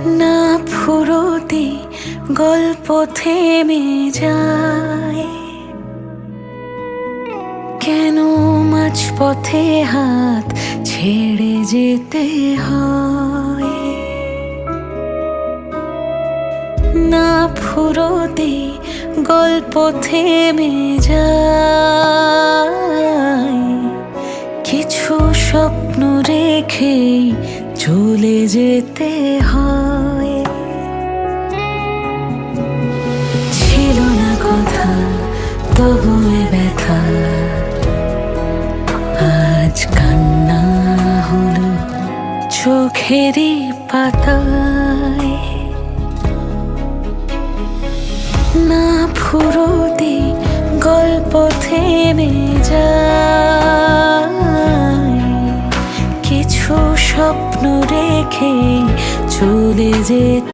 না ফুরোতে গল্প থেমে যায়, কেন মাঝপথে হাত ছেড়ে যেতে হয়। না ফুরোতে গল্প থেমে যায়, কিছু স্বপ্ন রেখে চলে যেতে হয়। ছিল না কথা তবু এ ব্যথা, আজ কান্না হলো চোখেরই পাতায়। না ফুরোতে গল্প থেমে যায়, কিছু স্বপ্ন রেখে চলে যেতে